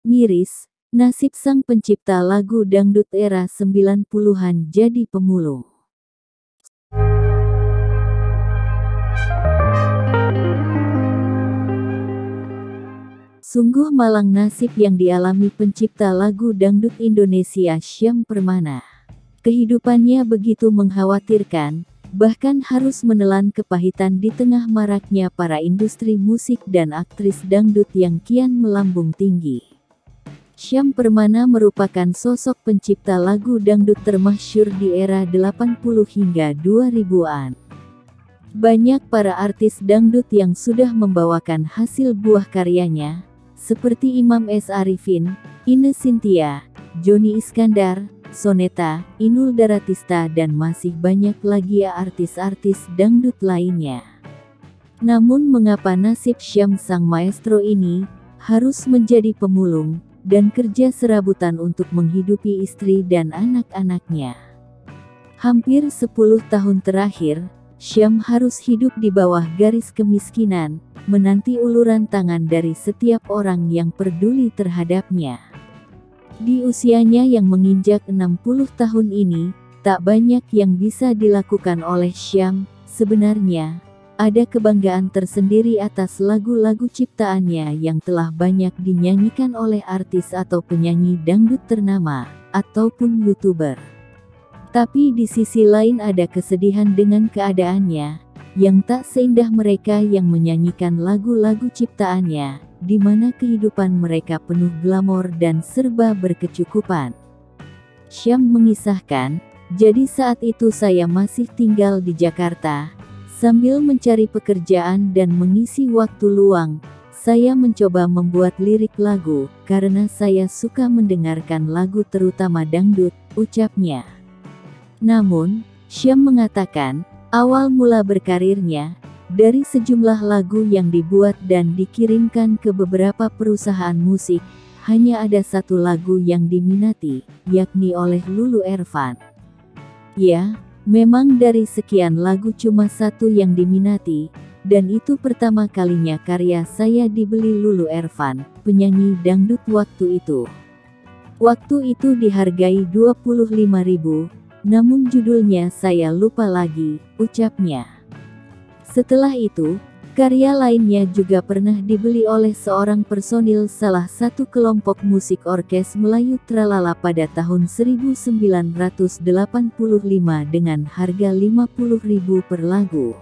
Miris, nasib sang pencipta lagu dangdut era 90-an jadi pemulung. Sungguh malang nasib yang dialami pencipta lagu dangdut Indonesia Syam Permana. Kehidupannya begitu mengkhawatirkan, bahkan harus menelan kepahitan di tengah maraknya para industri musik dan aktris dangdut yang kian melambung tinggi. Syam Permana merupakan sosok pencipta lagu dangdut termasyhur di era 80 hingga 2000-an. Banyak para artis dangdut yang sudah membawakan hasil buah karyanya, seperti Imam S. Arifin, Ine Cynthia, Joni Iskandar, Soneta, Inul Daratista dan masih banyak lagi artis-artis dangdut lainnya. Namun mengapa nasib Syam sang maestro ini harus menjadi pemulung dan kerja serabutan untuk menghidupi istri dan anak-anaknya? Hampir 10 tahun terakhir, Syam harus hidup di bawah garis kemiskinan, menanti uluran tangan dari setiap orang yang peduli terhadapnya. Di usianya yang menginjak 60 tahun ini, tak banyak yang bisa dilakukan oleh Syam. Sebenarnya, ada kebanggaan tersendiri atas lagu-lagu ciptaannya yang telah banyak dinyanyikan oleh artis atau penyanyi dangdut ternama, ataupun YouTuber. Tapi di sisi lain ada kesedihan dengan keadaannya, yang tak seindah mereka yang menyanyikan lagu-lagu ciptaannya, di mana kehidupan mereka penuh glamor dan serba berkecukupan. Syam mengisahkan, "Jadi saat itu saya masih tinggal di Jakarta. Sambil mencari pekerjaan dan mengisi waktu luang, saya mencoba membuat lirik lagu, karena saya suka mendengarkan lagu terutama dangdut," ucapnya. Namun, Syam mengatakan, awal mula berkarirnya, dari sejumlah lagu yang dibuat dan dikirimkan ke beberapa perusahaan musik, hanya ada satu lagu yang diminati, yakni oleh Lulu Ervan. Ya, memang dari sekian lagu cuma satu yang diminati, dan itu pertama kalinya karya saya dibeli Lulu Ervan, penyanyi dangdut waktu itu. Waktu itu dihargai 25.000, namun judulnya saya lupa lagi, ucapnya. Setelah itu, karya lainnya juga pernah dibeli oleh seorang personil salah satu kelompok musik orkes Melayu Tralala pada tahun 1985 dengan harga 50.000 per lagu.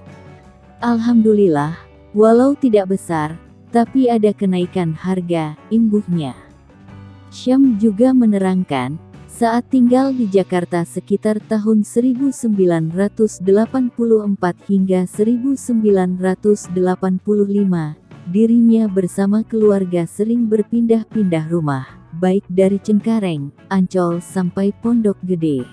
Alhamdulillah, walau tidak besar, tapi ada kenaikan harga, imbuhnya. Syam juga menerangkan, saat tinggal di Jakarta sekitar tahun 1984 hingga 1985, dirinya bersama keluarga sering berpindah-pindah rumah, baik dari Cengkareng, Ancol sampai Pondok Gede.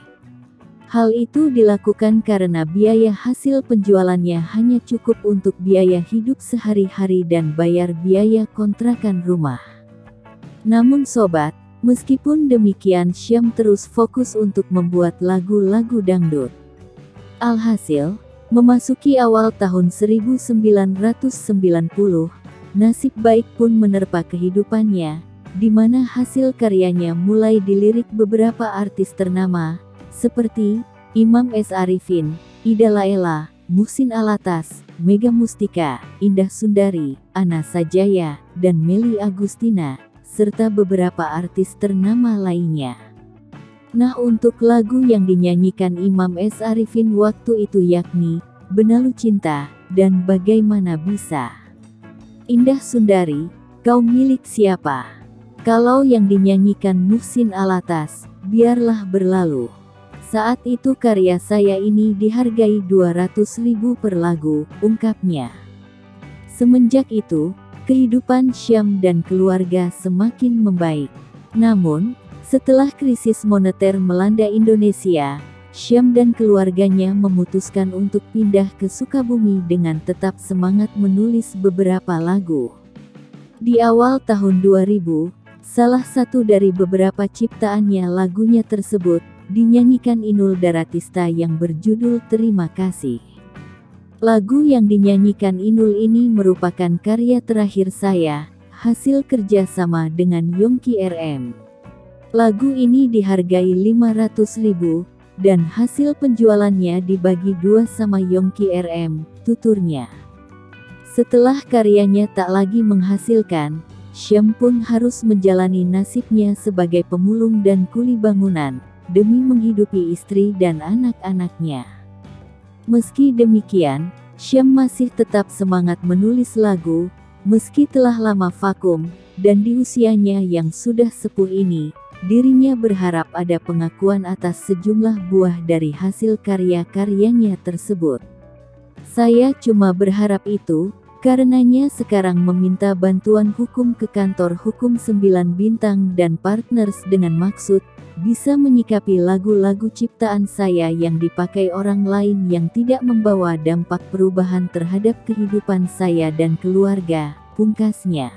Hal itu dilakukan karena biaya hasil penjualannya hanya cukup untuk biaya hidup sehari-hari dan bayar biaya kontrakan rumah. Namun sobat, meskipun demikian Syam terus fokus untuk membuat lagu-lagu dangdut. Alhasil, memasuki awal tahun 1990, nasib baik pun menerpa kehidupannya, di mana hasil karyanya mulai dilirik beberapa artis ternama, seperti Imam S. Arifin, Ida Laela, Muhsin Alatas, Mega Mustika, Indah Sundari, Ana Sajaya, dan Melly Agustina, serta beberapa artis ternama lainnya. Nah, untuk lagu yang dinyanyikan Imam S. Arifin waktu itu yakni Benalu Cinta dan Bagaimana Bisa. Indah Sundari, Kau Milik Siapa. Kalau yang dinyanyikan Muhsin Alatas, Biarlah Berlalu. Saat itu karya saya ini dihargai 200.000 per lagu, ungkapnya. Semenjak itu, kehidupan Syam dan keluarga semakin membaik. Namun, setelah krisis moneter melanda Indonesia, Syam dan keluarganya memutuskan untuk pindah ke Sukabumi dengan tetap semangat menulis beberapa lagu. Di awal tahun 2000, salah satu dari beberapa ciptaannya lagunya tersebut, dinyanyikan Inul Daratista yang berjudul Terima Kasih. Lagu yang dinyanyikan Inul ini merupakan karya terakhir saya, hasil kerjasama dengan Yongki RM. Lagu ini dihargai 500.000, dan hasil penjualannya dibagi 2 sama Yongki RM, tuturnya. Setelah karyanya tak lagi menghasilkan, Syam pun harus menjalani nasibnya sebagai pemulung dan kuli bangunan, demi menghidupi istri dan anak-anaknya. Meski demikian, Syam masih tetap semangat menulis lagu, meski telah lama vakum, dan di usianya yang sudah sepuh ini, dirinya berharap ada pengakuan atas sejumlah buah dari hasil karya-karyanya tersebut. Saya cuma berharap itu, karenanya sekarang meminta bantuan hukum ke kantor hukum 9 Bintang dan Partners dengan maksud, bisa menyikapi lagu-lagu ciptaan saya yang dipakai orang lain yang tidak membawa dampak perubahan terhadap kehidupan saya dan keluarga, pungkasnya.